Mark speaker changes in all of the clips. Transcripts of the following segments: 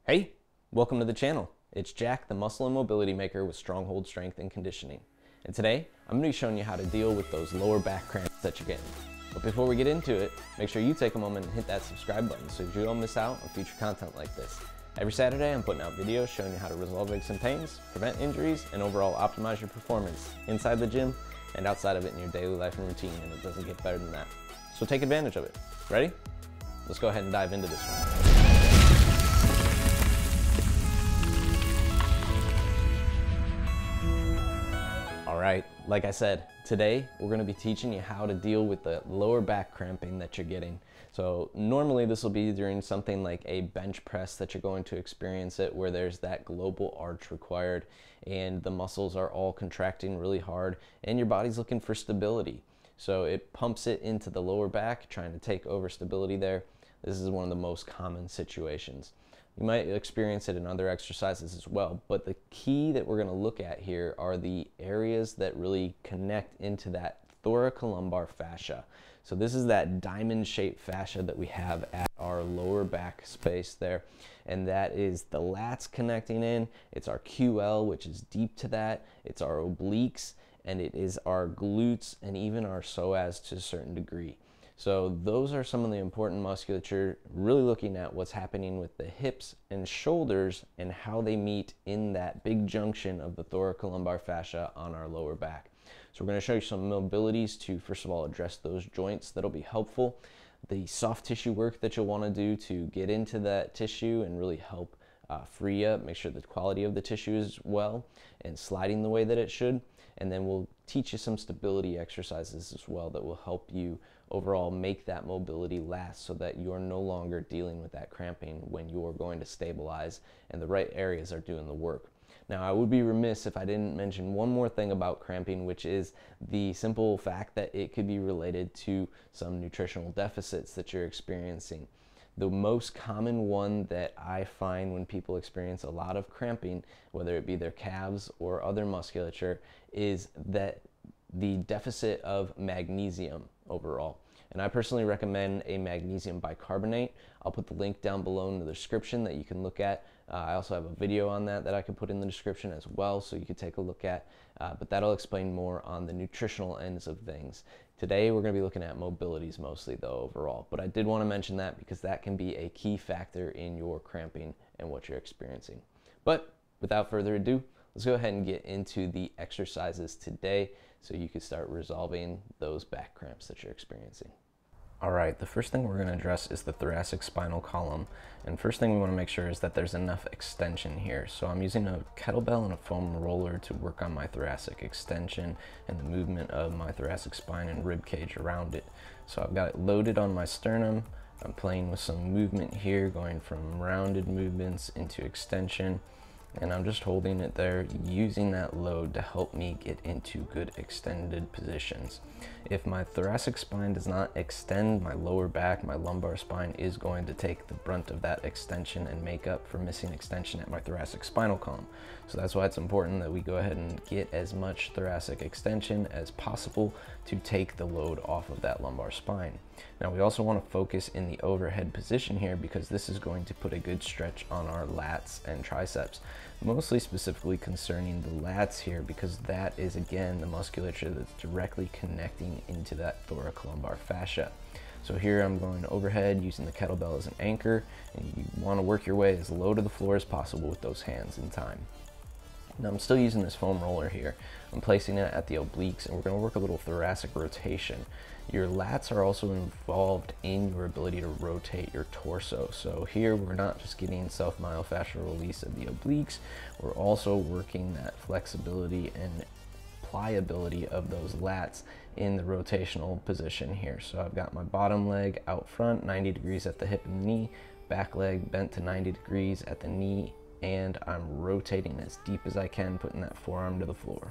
Speaker 1: Hey, welcome to the channel. It's Jack, the muscle and mobility maker with Stronghold Strength and Conditioning. And today, I'm going to be showing you how to deal with those lower back cramps that you're getting. But before we get into it, make sure you take a moment and hit that subscribe button so you don't miss out on future content like this. Every Saturday, I'm putting out videos showing you how to resolve aches and pains, prevent injuries, and overall optimize your performance inside the gym and outside of it in your daily life and routine, and it doesn't get better than that. So take advantage of it. Ready? Let's go ahead and dive into this one. Alright, like I said, today we're going to be teaching you how to deal with the lower back cramping that you're getting. So normally this will be during something like a bench press that you're going to experience it, where there's that global arch required and the muscles are all contracting really hard and your body's looking for stability. So it pumps it into the lower back, trying to take over stability there. This is one of the most common situations. You might experience it in other exercises as well, but the key that we're going to look at here are the areas that really connect into that thoracolumbar fascia. So this is that diamond-shaped fascia that we have at our lower back space there, and that is the lats connecting in. It's our QL, which is deep to that. It's our obliques, and it is our glutes, and even our psoas to a certain degree. So those are some of the important musculature, really looking at what's happening with the hips and shoulders and how they meet in that big junction of the thoracolumbar fascia on our lower back. So we're going to show you some mobilities to, first of all, address those joints. That'll be helpful. The soft tissue work that you'll want to do to get into that tissue and really help free up, make sure the quality of the tissue is well and sliding the way that it should. And then we'll teach you some stability exercises as well that will help you overall make that mobility last, so that you're no longer dealing with that cramping when you're going to stabilize and the right areas are doing the work. Now, I would be remiss if I didn't mention one more thing about cramping, which is the simple fact that it could be related to some nutritional deficits that you're experiencing. The most common one that I find when people experience a lot of cramping, whether it be their calves or other musculature, is that the deficit of magnesium overall. And I personally recommend a magnesium bicarbonate. I'll put the link down below in the description that you can look at. I also have a video on that I could put in the description as well, so you could take a look at. But that'll explain more on the nutritional ends of things. Today we're going to be looking at mobilities mostly though overall. But I did want to mention that because that can be a key factor in your cramping and what you're experiencing. But without further ado, let's go ahead and get into the exercises today so you can start resolving those back cramps that you're experiencing. Alright, the first thing we're going to address is the thoracic spinal column. And first thing we want to make sure is that there's enough extension here. So I'm using a kettlebell and a foam roller to work on my thoracic extension and the movement of my thoracic spine and rib cage around it. So I've got it loaded on my sternum. I'm playing with some movement here, going from rounded movements into extension. And I'm just holding it there, using that load to help me get into good extended positions. If my thoracic spine does not extend, my lower back, my lumbar spine is going to take the brunt of that extension and make up for missing extension at my thoracic spinal column. So that's why it's important that we go ahead and get as much thoracic extension as possible to take the load off of that lumbar spine. Now we also want to focus in the overhead position here, because this is going to put a good stretch on our lats and triceps. Mostly specifically concerning the lats here, because that is again the musculature that's directly connecting into that thoracolumbar fascia. So here I'm going overhead using the kettlebell as an anchor, and you want to work your way as low to the floor as possible with those hands in time. Now I'm still using this foam roller here. I'm placing it at the obliques, and we're going to work a little thoracic rotation. Your lats are also involved in your ability to rotate your torso. So here we're not just getting self-myofascial release of the obliques, we're also working that flexibility and pliability of those lats in the rotational position here. So I've got my bottom leg out front, 90 degrees at the hip and knee, back leg bent to 90 degrees at the knee, and I'm rotating as deep as I can, putting that forearm to the floor.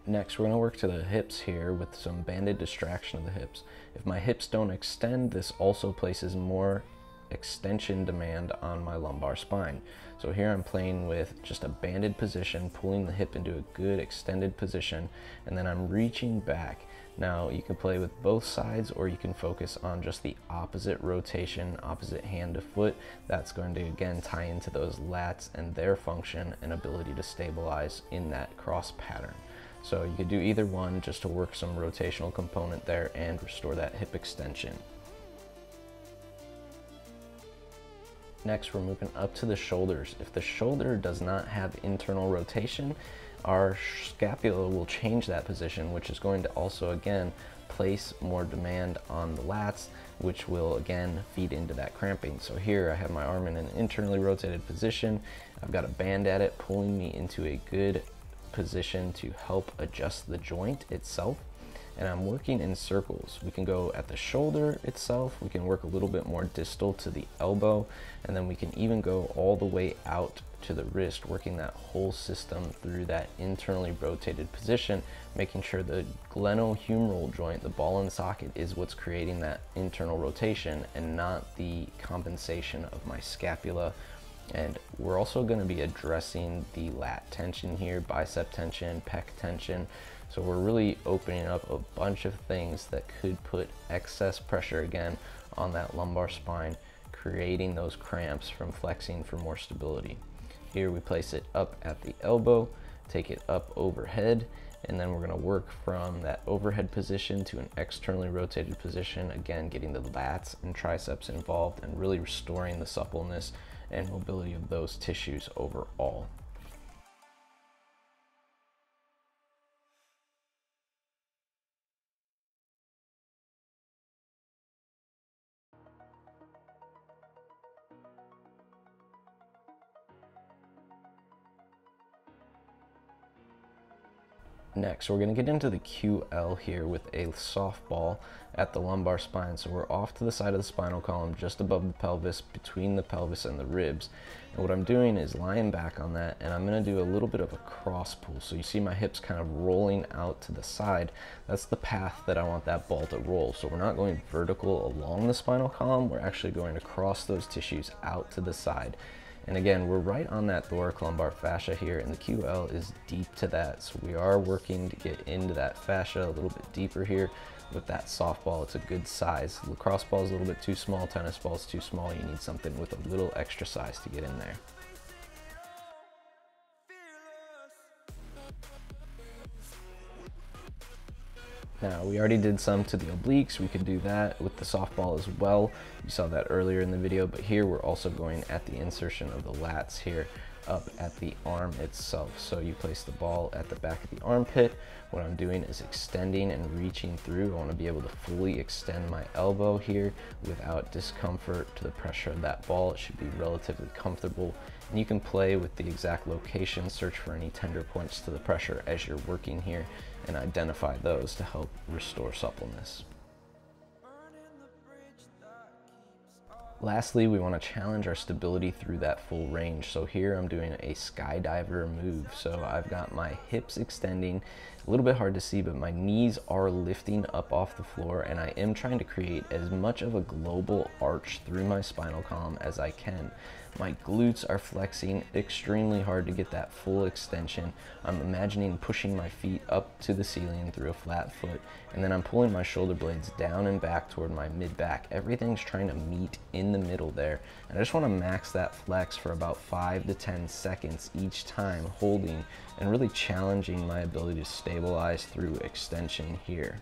Speaker 1: Next, we're going to work to the hips here with some banded distraction of the hips. If my hips don't extend, this also places more extension demand on my lumbar spine. So here I'm playing with just a banded position, pulling the hip into a good extended position, and then I'm reaching back Now you can play with both sides, or you can focus on just the opposite rotation, opposite hand to foot. That's going to again tie into those lats and their function and ability to stabilize in that cross pattern. So you could do either one just to work some rotational component there and restore that hip extension. Next, we're moving up to the shoulders. If the shoulder does not have internal rotation, our scapula will change that position, which is going to also again place more demand on the lats, which will again feed into that cramping. So here I have my arm in an internally rotated position. I've got a band at it pulling me into a good position to help adjust the joint itself, and I'm working in circles. We can go at the shoulder itself, we can work a little bit more distal to the elbow, and then we can even go all the way out to the wrist, working that whole system through that internally rotated position, making sure the glenohumeral joint, the ball and socket, is what's creating that internal rotation and not the compensation of my scapula. And we're also going to be addressing the lat tension here, bicep tension, pec tension. So we're really opening up a bunch of things that could put excess pressure again on that lumbar spine, creating those cramps from flexing for more stability. Here we place it up at the elbow, take it up overhead, and then we're going to work from that overhead position to an externally rotated position, again getting the lats and triceps involved and really restoring the suppleness and mobility of those tissues overall. Next, we're going to get into the QL here with a softball at the lumbar spine. So we're off to the side of the spinal column, just above the pelvis, between the pelvis and the ribs. And what I'm doing is lying back on that, and I'm going to do a little bit of a cross pull. So you see my hips kind of rolling out to the side. That's the path that I want that ball to roll. So we're not going vertical along the spinal column, we're actually going to cross those tissues out to the side. And again, we're right on that thoracolumbar fascia here, and the QL is deep to that. So we are working to get into that fascia a little bit deeper here with that softball. It's a good size. Lacrosse ball is a little bit too small, tennis ball is too small. You need something with a little extra size to get in there. Now, we already did some to the obliques. We could do that with the softball as well. You saw that earlier in the video, but here we're also going at the insertion of the lats here up at the arm itself. So you place the ball at the back of the armpit. What I'm doing is extending and reaching through. I want to be able to fully extend my elbow here without discomfort to the pressure of that ball. It should be relatively comfortable. And you can play with the exact location, search for any tender points to the pressure as you're working here, and identify those to help restore suppleness. Lastly, we want to challenge our stability through that full range. So here I'm doing a skydiver move. So I've got my hips extending, a little bit hard to see, but my knees are lifting up off the floor, and I am trying to create as much of a global arch through my spinal column as I can. My glutes are flexing extremely hard to get that full extension. I'm imagining pushing my feet up to the ceiling through a flat foot, and then I'm pulling my shoulder blades down and back toward my mid-back. Everything's trying to meet in the middle there, and I just want to max that flex for about 5 to 10 seconds each time, holding and really challenging my ability to stabilize through extension here.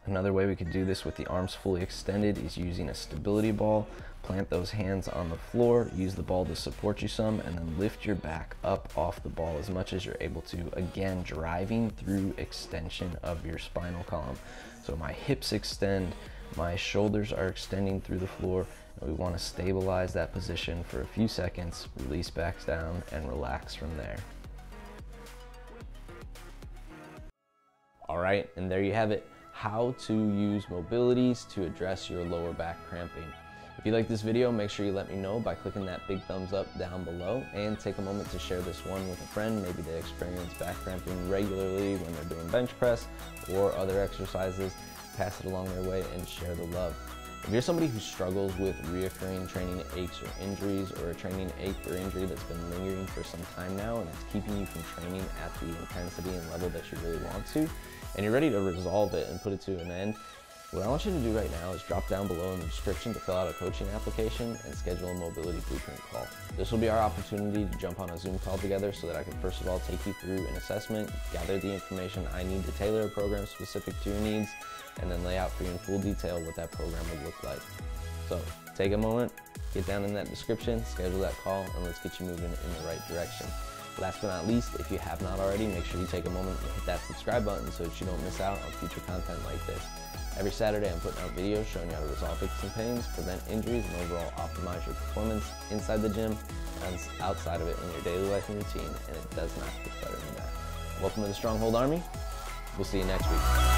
Speaker 1: Another way we could do this with the arms fully extended is using a stability ball. Plant those hands on the floor, use the ball to support you some, and then lift your back up off the ball as much as you're able to, again driving through extension of your spinal column. So my hips extend, my shoulders are extending through the floor, and we want to stabilize that position for a few seconds, release back down, and relax from there. All right, and there you have it. How to use mobilities to address your lower back cramping. If you like this video, make sure you let me know by clicking that big thumbs up down below, and take a moment to share this one with a friend. Maybe they experience back cramping regularly when they're doing bench press or other exercises. Pass it along their way and share the love. If you're somebody who struggles with reoccurring training aches or injuries, or a training ache or injury that's been lingering for some time now and it's keeping you from training at the intensity and level that you really want to, and you're ready to resolve it and put it to an end, what I want you to do right now is drop down below in the description to fill out a coaching application and schedule a mobility blueprint call. This will be our opportunity to jump on a Zoom call together so that I can first of all take you through an assessment, gather the information I need to tailor a program specific to your needs, and then lay out for you in full detail what that program would look like. So take a moment, get down in that description, schedule that call, and let's get you moving in the right direction. Last but not least, if you have not already, make sure you take a moment and hit that subscribe button so that you don't miss out on future content like this. Every Saturday, I'm putting out videos showing you how to resolve aches and pains, prevent injuries, and overall optimize your performance inside the gym and outside of it in your daily life and routine, and it does not get better than that. Welcome to the Stronghold Army. We'll see you next week.